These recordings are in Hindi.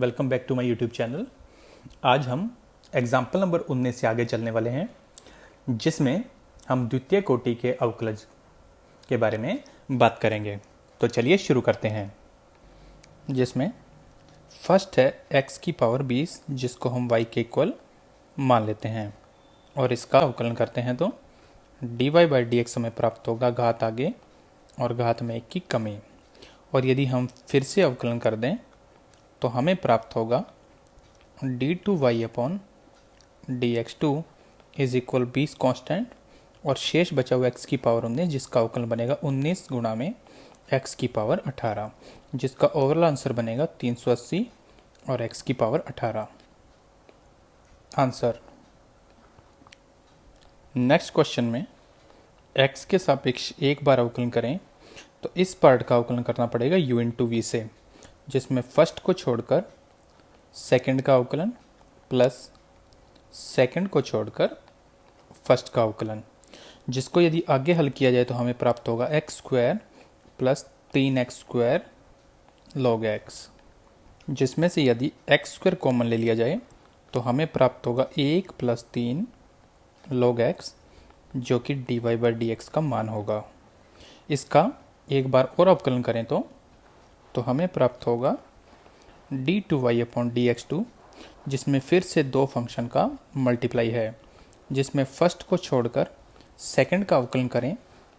Welcome back to my YouTube channel. आज हम एग्जाम्पल नंबर 19 से आगे चलने वाले हैं, जिसमें हम द्वितीय कोटि के अवकलज के बारे में बात करेंगे। तो चलिए शुरू करते हैं। जिसमें फर्स्ट है x की पावर 20, जिसको हम y के इक्वल मान लेते हैं और इसका अवकलन करते हैं तो dy बाई डी एक्स हमें प्राप्त होगा घात आगे और घात में 1 की कमी। और यदि हम फिर से अवकलन कर दें तो हमें प्राप्त होगा d2y upon D x two is equal 20 constant और शेष बचा हुआ x की पावर 19, जिसका अवकलन बनेगा 19 गुणा में x की पावर 18, जिसका ओवरऑल आंसर बनेगा 380 और x की पावर 18। आंसर। नेक्स्ट क्वेश्चन में x के सापेक्ष एक बार अवकलन करें तो इस पार्ट का अवकलन करना पड़ेगा u इंटू वी से, जिसमें फर्स्ट को छोड़कर सेकंड का अवकलन प्लस सेकंड को छोड़कर फर्स्ट का अवकलन, जिसको यदि आगे हल किया जाए तो हमें प्राप्त होगा x square plus 3x square log x, जिसमें से यदि एक्स स्क्वायर कॉमन ले लिया जाए तो हमें प्राप्त होगा 1 प्लस 3 लॉग x, जो कि dy बाई डी एक्स का मान होगा। इसका एक बार और अवकलन करें तो हमें प्राप्त होगा d2y upon D x to, जिसमें फिर से दो फंक्शन का मल्टीप्लाई है, जिसमें फर्स्ट को छोड़कर सेकंड का अवकलन करें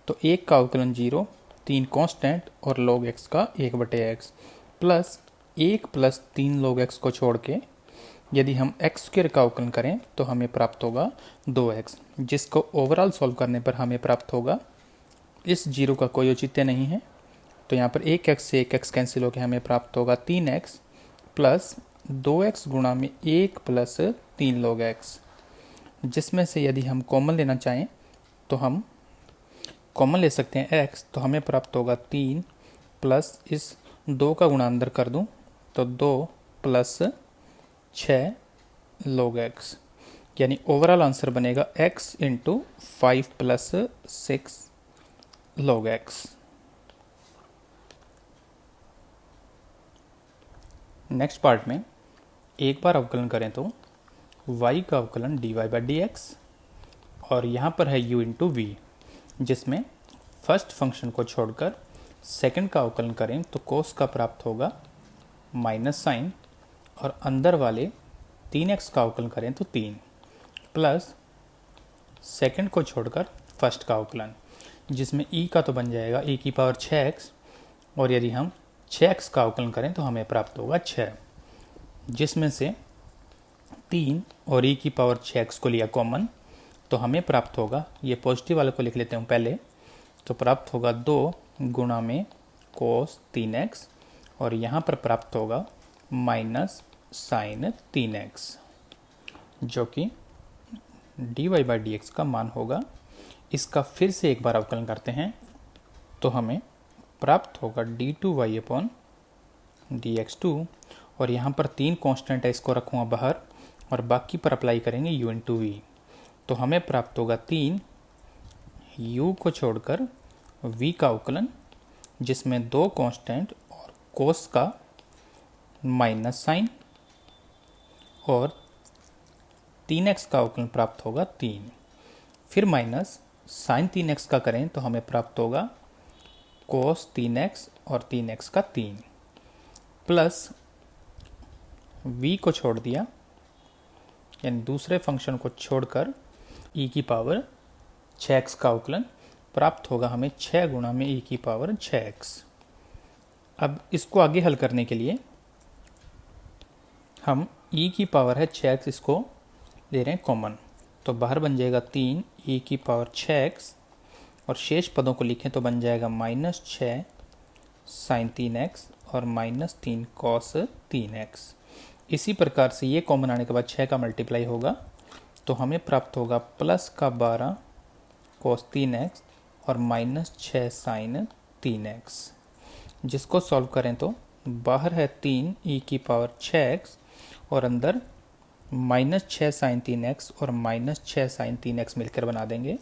तो एक का अवकलन 0, 3 कांस्टेंट और log x का 1/x plus 1 plus 3 log x को छोड़ के यदि हम x स्क्वायर का अवकलन करें तो हमें प्राप्त होगा 2x, जिसको ओवरऑल सॉल्व करने पर हमें प्राप्त होगा, इस जीरो का कोई औचित्य नहीं है तो यहाँ पर 1x से 1x कैंसिल होकर हमें प्राप्त होगा 3x प्लस 2x गुणा में 1 प्लस 3 log x, जिसमें से यदि हम कॉमन लेना चाहें तो हम कॉमन ले सकते हैं x, तो हमें प्राप्त होगा 3 प्लस इस 2 का गुणा अंदर कर दूं तो 2 प्लस 6 log x, यानी ओवरऑल आंसर बनेगा x into 5 plus 6 log x। Next part में एक बार अवकलन करें तो y का अवकलन dy बाई डी एक्स और यहाँ पर है u इंटू वी, जिसमें फर्स्ट फंक्शन को छोड़कर सेकंड का अवकलन करें तो कोस का प्राप्त होगा माइनस साइन, और अंदर वाले 3x का अवकलन करें तो 3 प्लस सेकंड को छोड़कर फर्स्ट का अवकलन, जिसमें e का तो बन जाएगा e की पावर 6x, और यदि हम 6x का अवकलन करें तो हमें प्राप्त होगा 6, जिसमें से 3 और e की पावर 6x को लिया कॉमन तो हमें प्राप्त होगा, ये पॉजिटिव वाले को लिख लेते हैं पहले, तो प्राप्त होगा 2 गुणा में कोस 3x और यहाँ पर प्राप्त होगा माइनस साइन 3x, जो कि dy बाई डी एक्स का मान होगा। इसका फिर से एक बार अवकलन करते हैं तो हमें प्राप्त होगा d2y upon D x to, और यहाँ पर 3 कांस्टेंट है, इसको रखूँगा बाहर और बाकी पर अप्लाई करेंगे u इंटू वी, तो हमें प्राप्त होगा 3 u को छोड़कर v का अवकलन, जिसमें 2 कांस्टेंट और कोस का माइनस साइन और 3x का अवकलन प्राप्त होगा 3, फिर माइनस साइन 3x का करें तो हमें प्राप्त होगा कोस 3x और 3x का 3 प्लस v को छोड़ दिया, यानी दूसरे फंक्शन को छोड़कर e की पावर 6x का अवकलन प्राप्त होगा हमें 6 गुणा में e की पावर 6x। अब इसको आगे हल करने के लिए हम e की पावर है 6x, इसको ले रहे हैं कॉमन, तो बाहर बन जाएगा 3 e की पावर 6x और शेष पदों को लिखें तो बन जाएगा माइनस 6 साइन 3x और माइनस 3 कॉस 3x। इसी प्रकार से ये कॉमन आने के बाद 6 का मल्टीप्लाई होगा तो हमें प्राप्त होगा प्लस का 12 कॉस 3x और माइनस 6 साइन 3x, जिसको सॉल्व करें तो बाहर है 3 e की पावर 6x और अंदर माइनस 6 साइन 3x और माइनस 6 साइन 3x मिलकर बना देंगे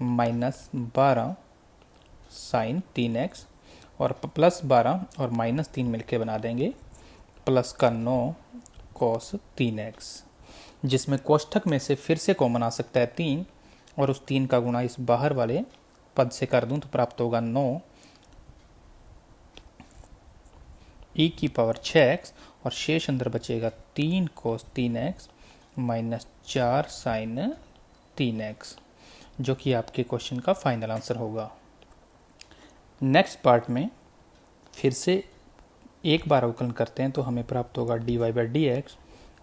माइनस 12 साइन 3x और प्लस 12 और माइनस 3 मिलकर बना देंगे प्लस का 9 कॉस 3x, जिसमें कोष्ठक में से फिर से कॉमन आ सकता है 3 और उस 3 का गुणा इस बाहर वाले पद से कर दूं तो प्राप्त होगा 9 e की पावर 6x और शेष अंदर बचेगा 3 cos 3x minus 4 sign 3x, जो कि आपके क्वेश्चन का फाइनल आंसर होगा। नेक्स्ट पार्ट में फिर से एक बार अवकलन करते हैं तो हमें प्राप्त होगा dy/dx,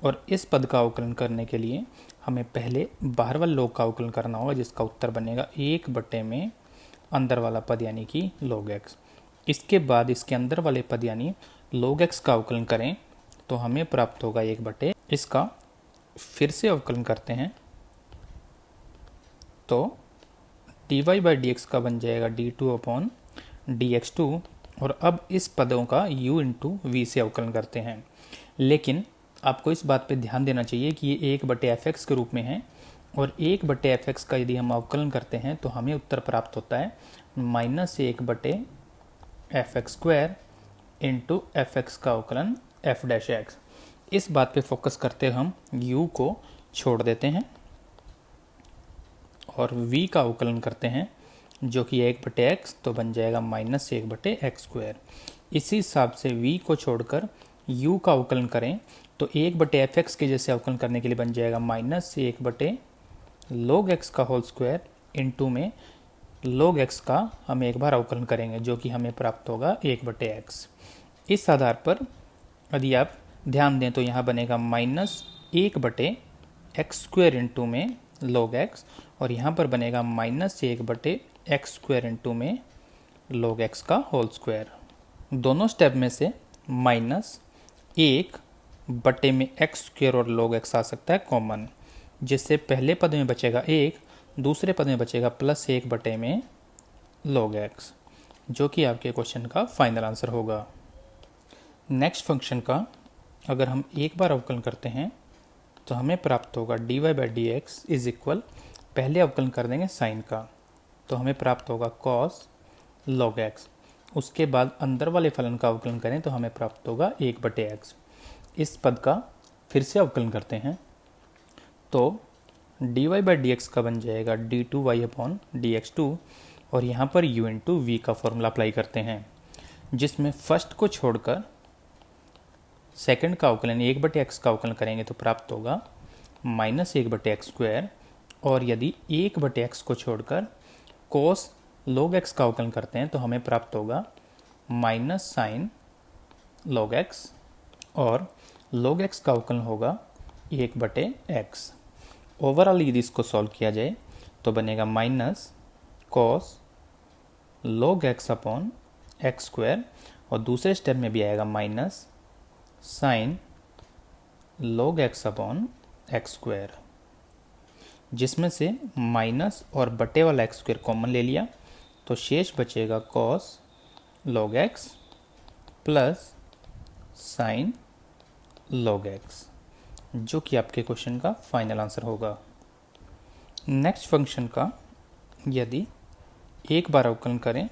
और इस पद का अवकलन करने के लिए हमें पहले बाहर वाले लोग का अवकलन करना होगा, जिसका उत्तर बनेगा 1 में अंदर वाला पद यानी कि log x। इसके बाद इसके अंदर वाले पद यानी log x का अवकलन करें तो हमें प्राप्त होगा 1 इसका फिर से अवकलन करते हैं तो dy/dx का बन जाएगा d2/dx2, और अब इस पदों का u इंटू वी से अवकलन करते हैं। लेकिन आपको इस बात पे ध्यान देना चाहिए कि ये 1/fx के रूप में है, और 1/fx का यदि हम अवकलन करते हैं तो हमें उत्तर प्राप्त होता है -1/fx² इंटू fx का अवकलन f'। इस बात पे फोकस करते हम u को छोड़ देते हैं और v का अवकलन करते हैं, जो कि 1/x तो बन जाएगा -1/x²। इसी हिसाब से v को छोड़कर u का अवकलन करें तो 1/fx के जैसे अवकलन करने के लिए बन जाएगा -1/log x का होल स्क्वायर इंटू में log x का हम एक बार अवकलन करेंगे, जो कि हमें प्राप्त होगा 1/x। इस आधार पर यदि आप ध्यान दें तो यहाँ बनेगा -1/x² इंटू में log x, और यहाँ पर बनेगा -1/x² इंटू में log x का होल स्क्वायर। दोनों स्टेप में से -1/x² और log x आ सकता है कॉमन, जिससे पहले पद में बचेगा 1, दूसरे पद में बचेगा +1 में log x, जो कि आपके क्वेश्चन का फाइनल आंसर होगा। नेक्स्ट फंक्शन का अगर हम एक बार अवकलन करते हैं तो हमें प्राप्त होगा dy/dx इज इक्वल, पहले अवकलन कर देंगे साइन का तो हमें प्राप्त होगा cos log x। उसके बाद अंदर वाले फलन का अवकलन करें तो हमें प्राप्त होगा 1/x। इस पद का फिर से अवकलन करते हैं तो dy/dx का बन जाएगा d2y/dx2, और यहाँ पर u इंटू वी का फॉर्मूला अप्लाई करते हैं, जिसमें फर्स्ट को छोड़कर सेकंड का अवकलन 1/x का अवकलन करेंगे तो प्राप्त होगा -1/x², और यदि 1/x को छोड़कर cos log x का अवकलन करते हैं तो हमें प्राप्त होगा -sin log x, और log x का अवकलन होगा 1/x। ओवरऑल यदि इसको सॉल्व किया जाए तो बनेगा -cos log x/x², और दूसरे स्टेप में भी आएगा -sin log x/x², जिसमें से माइनस और बटे वाला x² कॉमन ले लिया तो शेष बचेगा cos log x plus sin log x, जो कि आपके क्वेश्चन का फाइनल आंसर होगा। नेक्स्ट फंक्शन का यदि एक बार अवकलन करें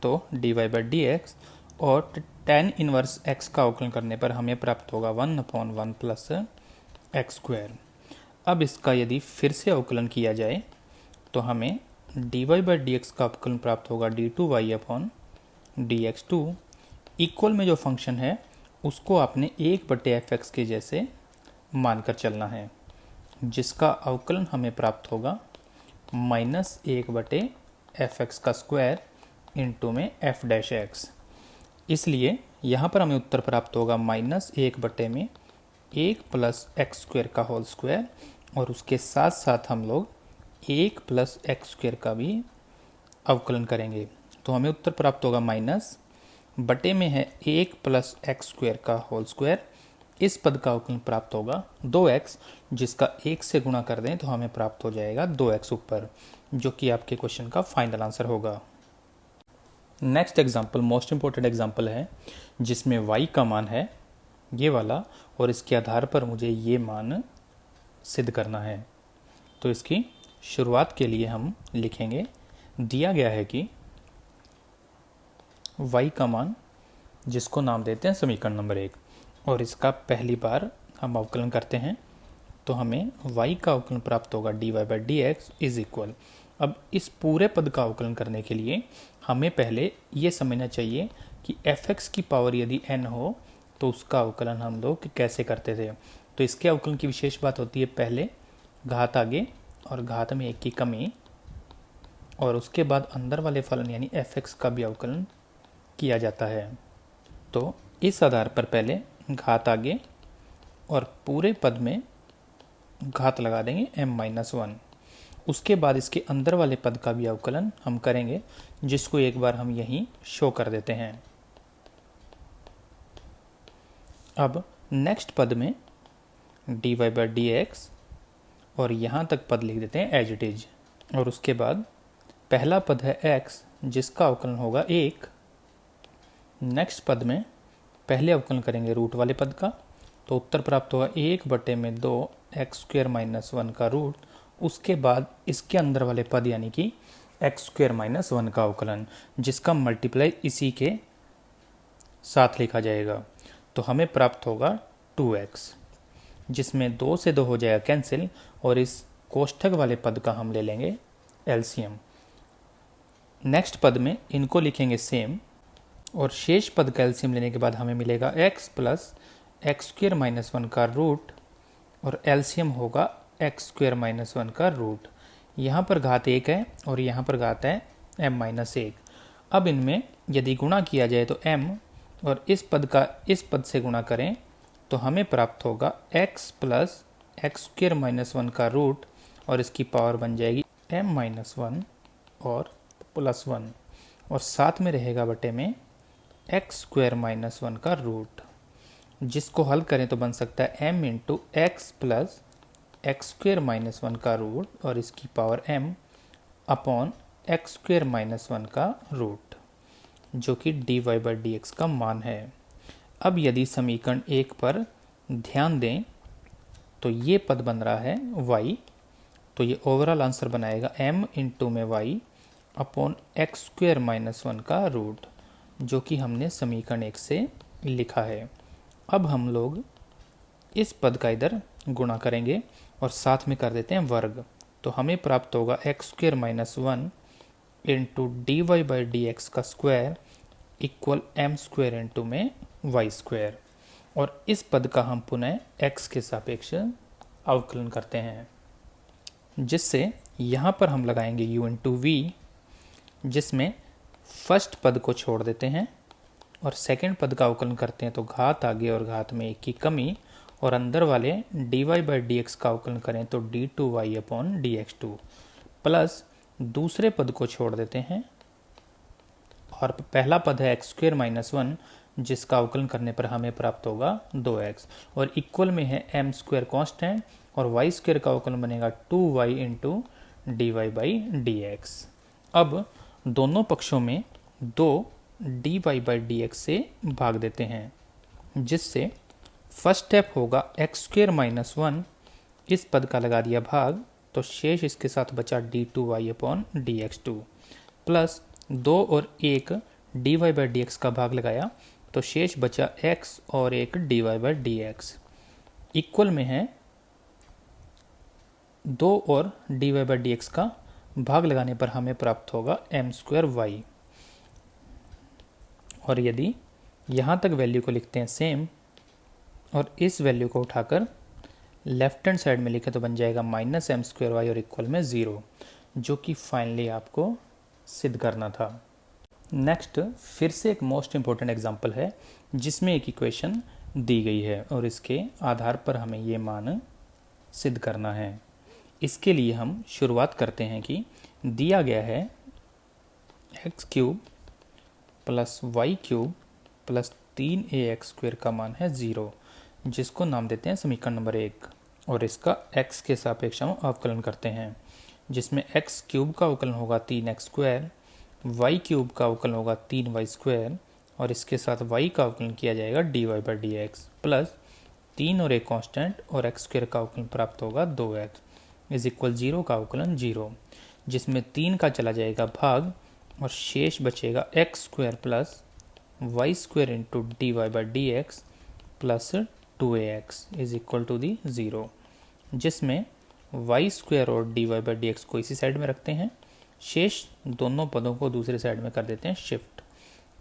तो dy/dx, और tan इनवर्स x का अवकलन करने पर हमें प्राप्त होगा 1/1 प्लस x²। अब इसका यदि फिर से अवकलन किया जाए तो हमें dy/dx का अवकलन प्राप्त होगा d2y/dx2। इक्वल में जो फंक्शन है उसको आपने 1/fx के जैसे मानकर चलना है, जिसका अवकलन हमें प्राप्त होगा -1/fx² इंटू में f'। इसलिए यहाँ पर हमें उत्तर प्राप्त होगा -1/1 प्लस x² का होल स्क्वायर, और उसके साथ साथ हम लोग 1 प्लस x² का भी अवकलन करेंगे तो हमें उत्तर प्राप्त होगा माइनस बटे में है 1 प्लस x² का होल स्क्वायर। इस पद का अवकलन प्राप्त होगा 2x, जिसका 1 से गुणा कर दें तो हमें प्राप्त हो जाएगा 2x ऊपर, जो कि आपके क्वेश्चन का फाइनल आंसर होगा। Next example most important example है, जिसमें y का मान है ये वाला, और इसके आधार पर मुझे ये मान सिद्ध करना है। तो इसकी शुरुआत के लिए हम लिखेंगे, दिया गया है कि y का मान, जिसको नाम देते हैं समीकरण नंबर 1, और इसका पहली बार हम अवकलन करते हैं तो हमें y का अवकलन प्राप्त होगा dy/dx इज इक्वल। अब इस पूरे पद का अवकलन करने के लिए हमें पहले ये समझना चाहिए कि fx की पावर यदि n हो तो उसका अवकलन हम लोग कैसे करते थे। तो इसके अवकलन की विशेष बात होती है पहले घात आगे और घात में 1 की कमी, और उसके बाद अंदर वाले फलन यानी fx का भी अवकलन किया जाता है। तो इस आधार पर पहले घात आगे और पूरे पद में घात लगा देंगे m-1। उसके बाद इसके अंदर वाले पद का भी अवकलन हम करेंगे, जिसको एक बार हम यहीं शो कर देते हैं। अब नेक्स्ट पद में dy/dx और यहाँ तक पद लिख देते हैं एज इट इज, और उसके बाद पहला पद है x जिसका अवकलन होगा 1। नेक्स्ट पद में पहले अवकलन करेंगे रूट वाले पद का, तो उत्तर प्राप्त होगा 1/2 x² - 1 का रूट। उसके बाद इसके अंदर वाले पद यानी कि x² - 1 का अवकलन, जिसका मल्टीप्लाई इसी के साथ लिखा जाएगा। तो हमें प्राप्त होगा 2x, जिसमें 2 से 2 हो जाएगा कैंसिल, और इस कोष्ठक वाले पद का हम ले लेंगे एलसीएम। नेक्स्ट पद में इनको लिखेंगे सेम, और शेष पद का एलसीएम लेने के बाद हमें मिलेगा x प्लस x² - 1 का रूट, और एलसीएम होगा x² - 1 का रूट। यहाँ पर घात 1 है और यहाँ पर घात है m-1। अब इनमें यदि गुणा किया जाए तो m, और इस पद का इस पद से गुणा करें तो हमें प्राप्त होगा x प्लस x² - 1 का रूट, और इसकी पावर बन जाएगी m-1 और +1, और साथ में रहेगा बटे में x² - 1 का रूट, जिसको हल करें तो बन सकता है m into x plus x² - 1 का रूट, और इसकी पावर m अपॉन x² - 1 का रूट, जो कि dy/dx का मान है। अब यदि समीकरण 1 पर ध्यान दें तो ये पद बन रहा है y, तो ये ओवरऑल आंसर बनाएगा m इंटू में y अपॉन x² - 1 का रूट, जो कि हमने समीकरण 1 से लिखा है। अब हम लोग इस पद का इधर गुणा करेंगे और साथ में कर देते हैं वर्ग, तो हमें प्राप्त होगा x² - 1 इंटू dy/dx का स्क्वायर इक्वल m² इंटू में y², और इस पद का हम पुनः x के सापेक्ष अवकलन करते हैं, जिससे यहाँ पर हम लगाएंगे u इंटू v, जिसमें फर्स्ट पद को छोड़ देते हैं और सेकंड पद का अवकलन करते हैं तो घात आगे और घात में 1 की कमी, और अंदर वाले dy/dx का अवकलन करें तो d2y अपॉन dx2, प्लस दूसरे पद को छोड़ देते हैं और पहला पद है x² - 1 जिसका अवकलन करने पर हमें प्राप्त होगा 2x, और इक्वल में है m² कांस्टेंट, और y² का अवकलन बनेगा 2y इंटू dy/dx। अब दोनों पक्षों में 2 dy/dx से भाग देते हैं, जिससे फर्स्ट स्टेप होगा x² - 1, इस पद का लगा दिया भाग, तो शेष इसके साथ बचा d2y अपॉन dx2, प्लस 2 और 1 dy/dx का भाग लगाया तो शेष बचा x और 1 dy/dx, इक्वल में है 2 और dy/dx का भाग लगाने पर हमें प्राप्त होगा m²y। और यदि यहाँ तक वैल्यू को लिखते हैं सेम, और इस वैल्यू को उठाकर लेफ्ट हैंड साइड में लिखे तो बन जाएगा -m²y और इक्वल में 0, जो कि फाइनली आपको सिद्ध करना था। नेक्स्ट फिर से एक मोस्ट इम्पोर्टेंट एग्जांपल है जिसमें एक इक्वेशन दी गई है और इसके आधार पर हमें ये मान सिद्ध करना है। इसके लिए हम शुरुआत करते हैं कि दिया गया है x³ plus y³ plus 3ax² का मान है 0, जिसको नाम देते हैं समीकरण नंबर 1, और इसका x के सापेक्ष हम अवकलन करते हैं, जिसमें x³ का अवकलन होगा 3x², y³ का अवकलन होगा 3y², और इसके साथ y का अवकलन किया जाएगा dy/dx, प्लस 3 और एक कांस्टेंट और x² का अवकलन प्राप्त होगा 2x इज इक्वल 0 का अवकलन 0, जिसमें 3 का चला जाएगा भाग और शेष बचेगा x² plus y² into dy/dx plus 2ax is equal to the 0, जिसमें वाई स्क्वायर और d y by d x को इसी साइड में रखते हैं, शेष दोनों पदों को दूसरे साइड में कर देते हैं शिफ्ट।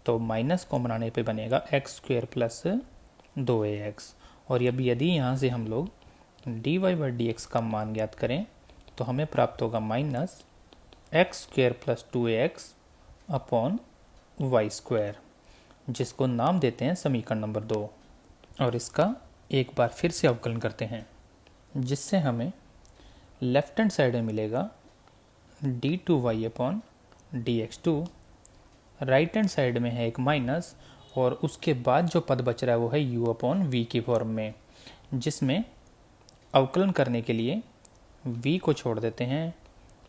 तो माइनस को बनाने पे बनेगा एक्स स्क्वायर प्लस 2ax। और यदि यहाँ से हम लोग d y by d x का मान ज्ञात करें तो हमें प्राप्त होगा minus x square plus 2ax upon y square, जिसको नाम देते हैं समीकरण नंबर 2। और इसका एक बार फिर से अवकलन करते हैं, जिससे हमें लेफ्ट हैंड साइड में मिलेगा d2y upon dx2, right hand side में है एक माइनस, और उसके बाद जो पद बच रहा है वो है u अपॉन v की फॉर्म में, जिसमें अवकलन करने के लिए v को छोड़ देते हैं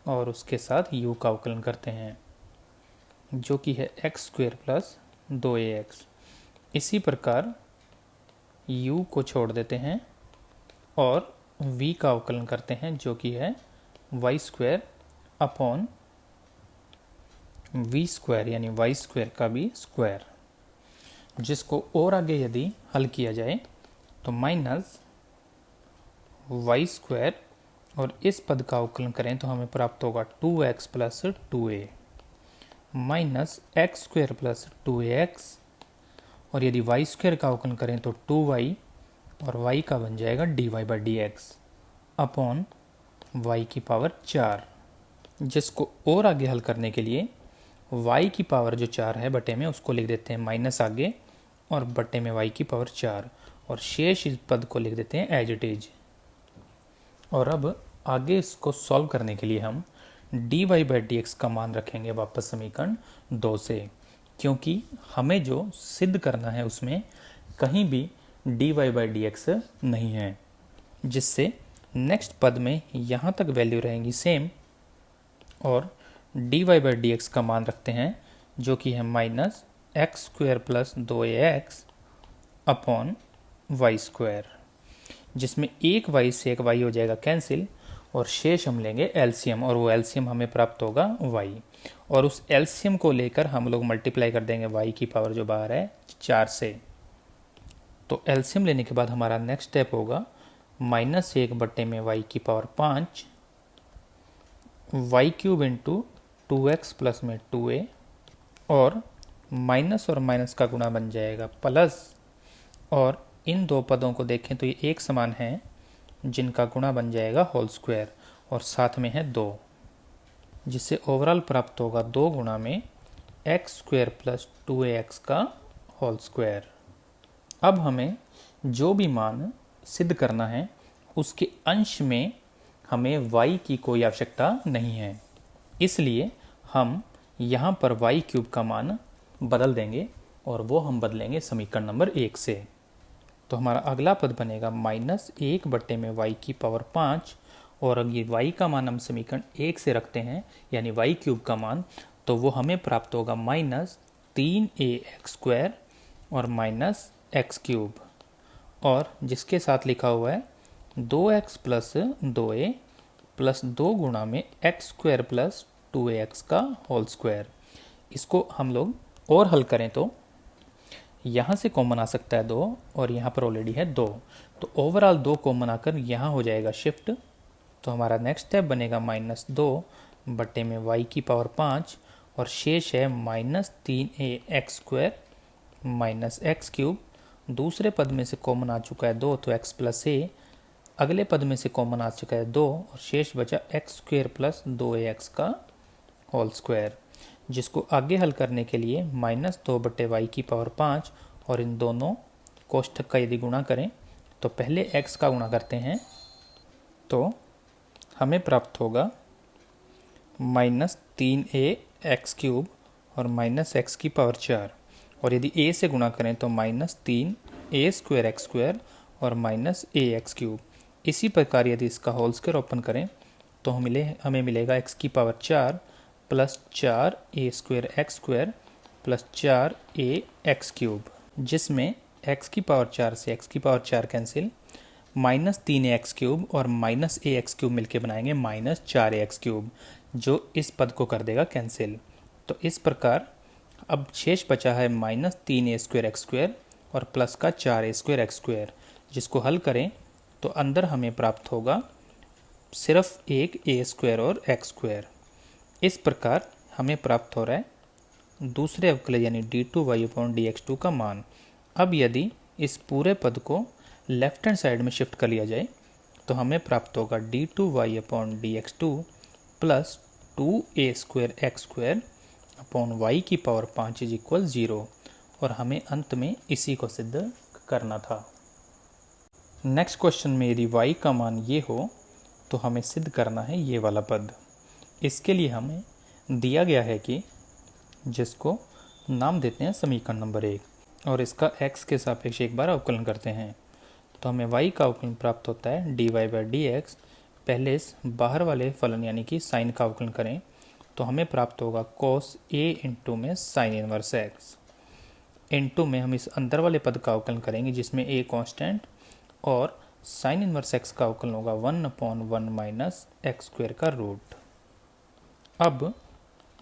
और उसके साथ u का अवकलन करते हैं, जो कि है एक्स स्क्वायर प्लस 2ax। इसी प्रकार u को छोड़ देते हैं और v का अवकलन करते हैं, जो कि है y square upon v square, यानी वाई स्क्वायर का भी स्क्वायर, जिसको और आगे यदि हल किया जाए तो माइनस वाई स्क्वायर, और इस पद का अवकलन करें तो हमें प्राप्त होगा 2x plus 2a minus x square plus 2ax, और यदि वाई स्क्वायर का अवकलन करें तो 2y, और y का बन जाएगा dy by d x upon y की पावर 4, जिसको और आगे हल करने के लिए y की पावर जो 4 है बटे में, उसको लिख देते हैं माइनस आगे और बटे में y की पावर 4, और शेष इस पद को लिख देते हैं एज इट इज। और अब आगे इसको सॉल्व करने के लिए हम dy बाई डी एक्स का मान रखेंगे वापस समीकरण 2 से, क्योंकि हमें जो सिद्ध करना है उसमें कहीं भी dy बाई डी एक्स नहीं है, जिससे नेक्स्ट पद में यहाँ तक वैल्यू रहेंगी सेम, और dy बाई डी एक्स का मान रखते हैं जो कि है minus x square plus 2ax upon y square, जिसमें एक y से एक y हो जाएगा कैंसिल, और शेष हम लेंगे एलसीएम, और वो एलसीएम हमें प्राप्त होगा y, और उस एलसीएम को लेकर हम लोग मल्टीप्लाई कर देंगे y की पावर जो बाहर है 4 से। तो एलसीएम लेने के बाद हमारा नेक्स्ट स्टेप होगा माइनस 1 बटे में y की पावर 5 y cube into 2x plus में 2a, और माइनस का गुणा बन जाएगा प्लस, और इन दो पदों को देखें तो ये एक समान है, जिनका गुणा बन जाएगा होल स्क्वायर, और साथ में है 2, जिससे ओवरऑल प्राप्त होगा 2 गुणा में एक्स स्क्वायर प्लस 2ax का होल स्क्वायर। अब हमें जो भी मान सिद्ध करना है उसके अंश में हमें y की कोई आवश्यकता नहीं है, इसलिए हम यहाँ पर y क्यूब का मान बदल देंगे, और वो हम बदलेंगे समीकरण नंबर 1 से। तो हमारा अगला पद बनेगा माइनस 1 बटे में y की पावर 5, और अगर y का मान हम समीकरण 1 से रखते हैं यानी y क्यूब का मान, तो वो हमें प्राप्त होगा माइनस 3ax स्क्वायर और माइनस एक्स क्यूब, और जिसके साथ लिखा हुआ है 2x प्लस 2a प्लस 2 गुणा में एक्स स्क्वायर प्लस 2ax का होल स्क्वायर। इसको हम लोग और हल करें तो यहाँ से कॉमन आ सकता है 2, और यहाँ पर ऑलरेडी है 2, तो ओवरऑल 2 कॉमन आकर यहाँ हो जाएगा शिफ्ट। तो हमारा नेक्स्ट स्टेप बनेगा माइनस 2 बटे में y की पावर 5, और शेष है minus 3ax square minus x cube. दूसरे पद में से कॉमन आ चुका है 2, तो x प्लस a, अगले पद में से कॉमन आ चुका है 2, और शेष बचा एक्स स्क्वायर प्लस 2ax का होल स्क्वायर, जिसको आगे हल करने के लिए माइनस 2 बटे वाई की पावर 5, और इन दोनों कोष्ठक का यदि गुणा करें तो पहले x का गुणा करते हैं, तो हमें प्राप्त होगा माइनस 3a एक्स क्यूब और माइनस एक्स की पावर 4, और यदि a से गुणा करें तो minus 3a square x square और माइनस a एक्स क्यूब। इसी प्रकार यदि इसका होल स्क्वायर ओपन करें तो हमें मिलेगा x की power 4 plus 4a square x square plus 4a x cube, जिसमें x की पावर 4 से x की power 4 cancel, minus 3a x cube और माइनस a एक्स क्यूब मिलकर बनाएंगे माइनस 4a एक्स क्यूब, जो इस पद को कर देगा कैंसिल। तो इस प्रकार अब शेष बचा है minus 3a square x square और प्लस का 4a² x², जिसको हल करें तो अंदर हमें प्राप्त होगा सिर्फ एक a² और x²। इस प्रकार हमें प्राप्त हो रहा है दूसरे अवकलज यानी d2y/dx2 का मान। अब यदि इस पूरे पद को लेफ्ट हैंड साइड में शिफ्ट कर लिया जाए तो हमें प्राप्त होगा d2y/dx2 plus 2a² x² upon y की पावर 5 = 0, और हमें अंत में इसी को सिद्ध करना था। नेक्स्ट क्वेश्चन में यदि y का मान ये हो तो हमें सिद्ध करना है ये वाला पद। इसके लिए हमें दिया गया है कि जिसको नाम देते हैं समीकरण नंबर 1, और इसका x के सापेक्ष एक बार अवकलन करते हैं तो हमें y का अवकलन प्राप्त होता है dy/dx। पहले इस बाहर वाले फलन यानी कि साइन का अवकलन करें तो हमें प्राप्त होगा cos a इंटू में साइन इनवर्स x, इंटू में हम इस अंदर वाले पद का अवकलन करेंगे जिसमें a कांस्टेंट, और साइन इनवर्स x का अवकलन होगा 1/1 - x² का रूट। अब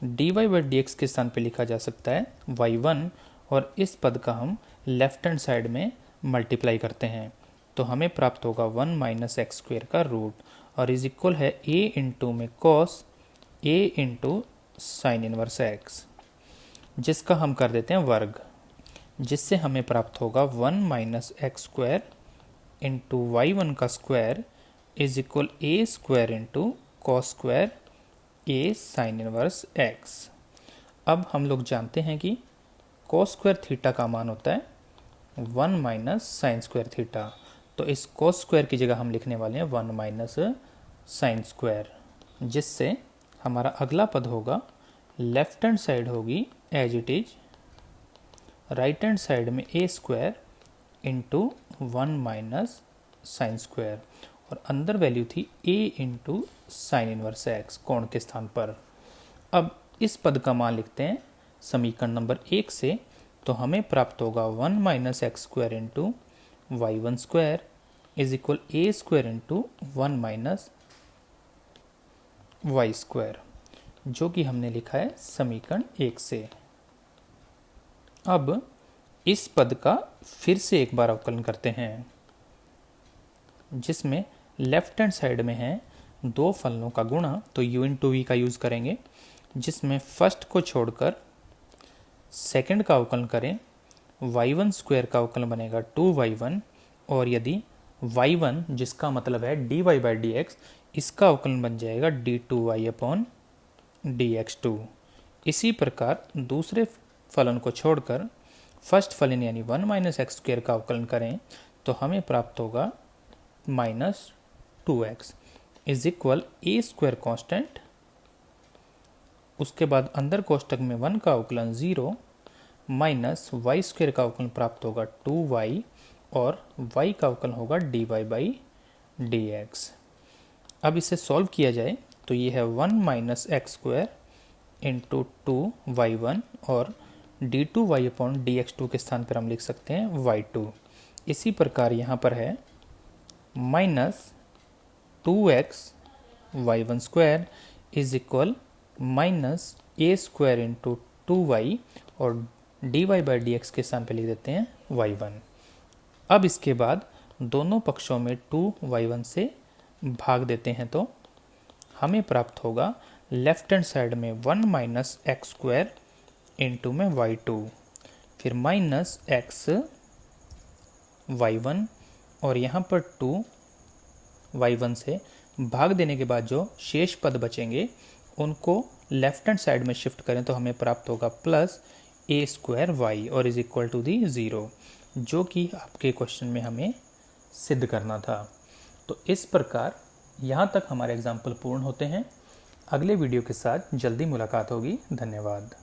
dy/dx के स्थान पे लिखा जा सकता है y1, और इस पद का हम लेफ्ट हैंड साइड में मल्टीप्लाई करते हैं तो हमें प्राप्त होगा 1 - x² का रूट, और इज इक्वल है a इंटू में cos a into sine inverse x, जिसका हम कर देते हैं वर्ग, जिससे हमें प्राप्त होगा 1 - x² इंटू y1 का square is equal a² into cos² a sine inverse x। अब हम लोग जानते हैं कि cos² थीटा का मान होता है 1 - sin² थीटा, तो इस cos² की जगह हम लिखने वाले हैं 1 - sin², जिससे हमारा अगला पद होगा लेफ्ट हैंड साइड होगी as it is, right hand side में a² इंटू 1 - sin², और अंदर वैल्यू थी a into sine inverse x कोण के स्थान पर। अब इस पद का मान लिखते हैं समीकरण नंबर 1 से, तो हमें प्राप्त होगा 1 - x² into y1² is equal a² into 1 - y², जो कि हमने लिखा है समीकरण 1 से। अब इस पद का फिर से एक बार अवकलन करते हैं, जिसमें लेफ्ट हैंड साइड में है दो फलनों का गुणा, तो u इंटू वी का यूज़ करेंगे, जिसमें फर्स्ट को छोड़कर सेकंड का अवकलन करें y1² का अवकलन बनेगा 2y1, और यदि y1 जिसका मतलब है dy/dx, इसका अवकलन बन जाएगा d2y/dx2। इसी प्रकार दूसरे फलन को छोड़कर फर्स्ट फलन यानी 1 - x² का अवकलन करें तो हमें प्राप्त होगा -2x is equal a² constant, उसके बाद अंदर कोष्टक में 1 का अवकलन 0 माइनस y² का अवकलन प्राप्त होगा 2y, और y का अवकलन होगा dy/dx। अब इसे सॉल्व किया जाए तो ये है 1 - x² इंटू 2y1, और d2y/dx2 के स्थान पर हम लिख सकते हैं y2। इसी प्रकार यहाँ पर है -2x y1² is equal -a² into 2y, और dy/dx के स्थान पे लिख देते हैं y1। अब इसके बाद दोनों पक्षों में 2y1 से भाग देते हैं तो हमें प्राप्त होगा लेफ्ट हैंड साइड में 1 - x² इंटू में y2, फिर -x y1, और यहाँ पर 2y1 से भाग देने के बाद जो शेष पद बचेंगे उनको लेफ्ट हैंड साइड में शिफ्ट करें तो हमें प्राप्त होगा +a² y, और इज इक्वल टू दी 0, जो कि आपके क्वेश्चन में हमें सिद्ध करना था। तो इस प्रकार यहाँ तक हमारे एग्जाम्पल पूर्ण होते हैं। अगले वीडियो के साथ जल्दी मुलाकात होगी। धन्यवाद।